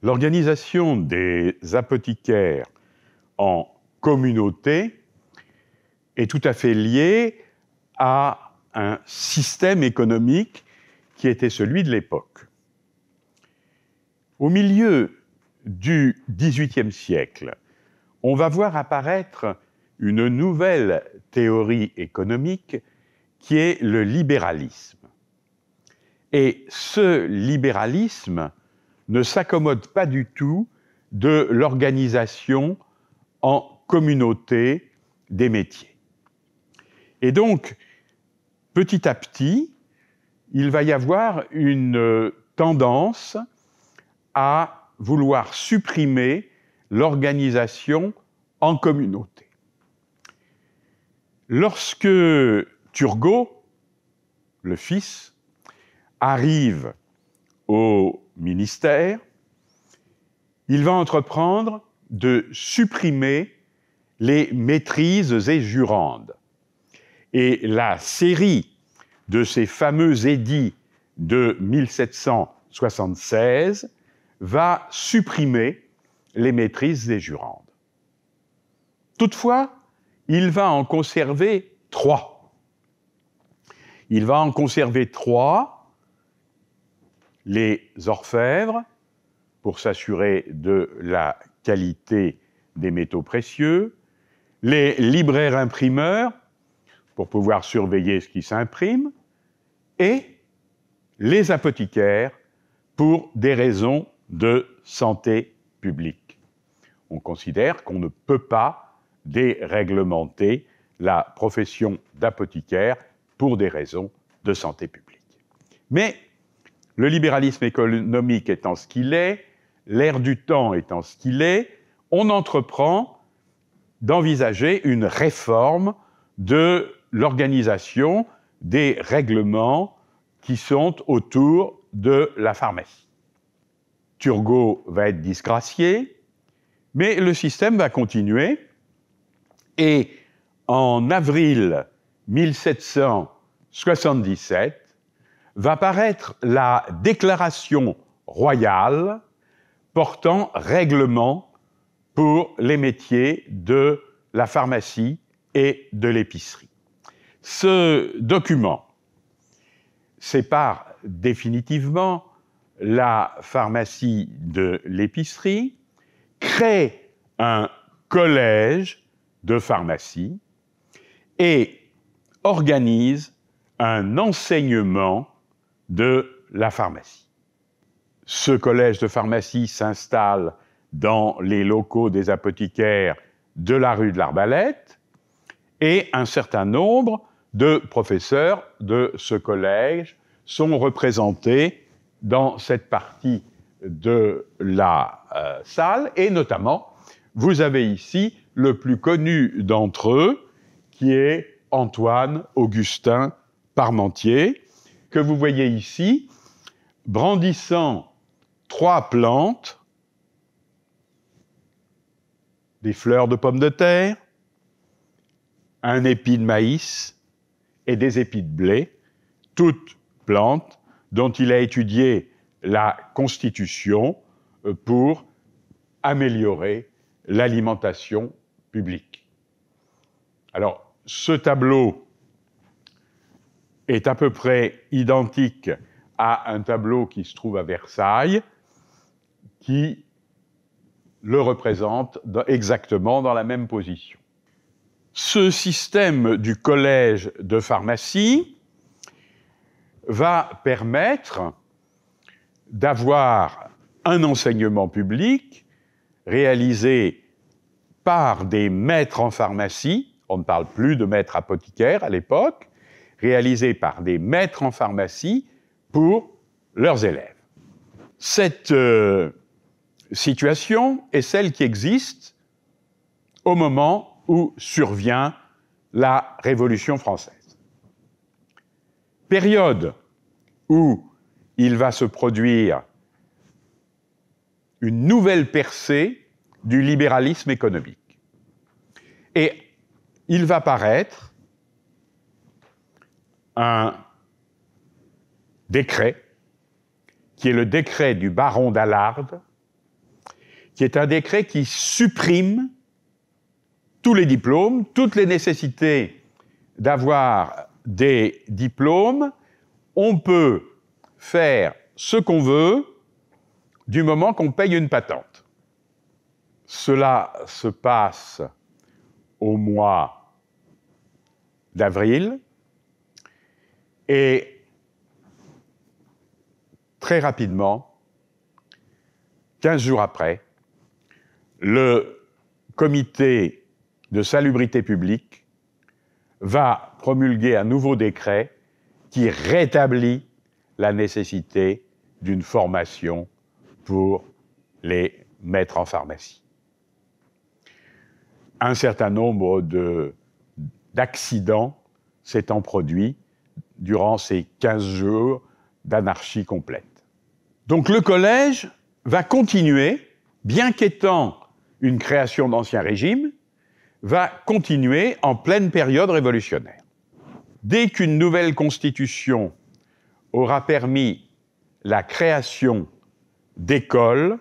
L'organisation des apothicaires en communauté est tout à fait liée à un système économique qui était celui de l'époque. Au milieu du XVIIIe siècle, on va voir apparaître une nouvelle théorie économique qui est le libéralisme. Et ce libéralisme ne s'accommode pas du tout de l'organisation en communauté des métiers. Et donc, petit à petit, il va y avoir une tendance à vouloir supprimer l'organisation en communauté. Lorsque Turgot, le fils, arrive au ministère, il va entreprendre de supprimer les maîtrises et jurandes. Et la série de ces fameux édits de 1776 va supprimer les maîtrises et jurandes. Toutefois, il va en conserver 3. Il va en conserver 3, les orfèvres, pour s'assurer de la qualité des métaux précieux, les libraires-imprimeurs, pour pouvoir surveiller ce qui s'imprime, et les apothicaires, pour des raisons de santé publique. On considère qu'on ne peut pas déréglementer la profession d'apothicaire pour des raisons de santé publique. Mais le libéralisme économique étant ce qu'il est, l'air du temps étant ce qu'il est, on entreprend d'envisager une réforme de l'organisation des règlements qui sont autour de la pharmacie. Turgot va être disgracié, mais le système va continuer et en avril 1777 va paraître la déclaration royale portant règlement pour les métiers de la pharmacie et de l'épicerie. Ce document sépare définitivement la pharmacie de l'épicerie, crée un collège de pharmacie et organise un enseignement de la pharmacie. Ce collège de pharmacie s'installe dans les locaux des apothicaires de la rue de l'Arbalète et un certain nombre de professeurs de ce collège sont représentés dans cette partie de la salle et notamment, vous avez ici le plus connu d'entre eux qui est Antoine-Augustin Parmentier, que vous voyez ici, brandissant 3 plantes, des fleurs de pommes de terre, un épi de maïs et des épis de blé, toutes plantes dont il a étudié la constitution pour améliorer l'alimentation publique. Alors, ce tableau est à peu près identique à un tableau qui se trouve à Versailles, qui le représente exactement dans la même position. Ce système du collège de pharmacie va permettre d'avoir un enseignement public réalisé par des maîtres en pharmacie, on ne parle plus de maîtres apothicaires à l'époque, réalisé par des maîtres en pharmacie pour leurs élèves. Cette situation est celle qui existe au moment où survient la Révolution française. Période où il va se produire une nouvelle percée du libéralisme économique. Et il va paraître un décret, qui est le décret du baron d'Allarde, qui est un décret qui supprime tous les diplômes, toutes les nécessités d'avoir des diplômes. On peut faire ce qu'on veut du moment qu'on paye une patente. Cela se passe au mois d'avril et très rapidement, 15 jours après, le comité de salubrité publique va promulguer un nouveau décret qui rétablit la nécessité d'une formation pour les maîtres en pharmacie. Un certain nombre d'accidents s'étant produits durant ces 15 jours d'anarchie complète. Donc le collège va continuer, bien qu'étant une création d'Ancien Régime, va continuer en pleine période révolutionnaire. Dès qu'une nouvelle constitution aura permis la création d'écoles,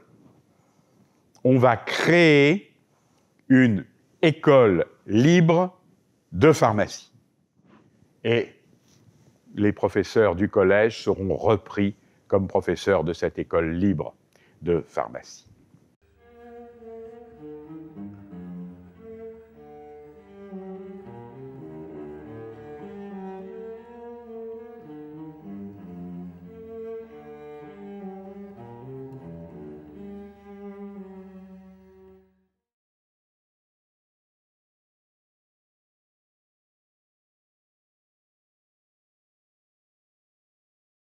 on va créer une école libre de pharmacie. Et les professeurs du collège seront repris comme professeurs de cette école libre de pharmacie.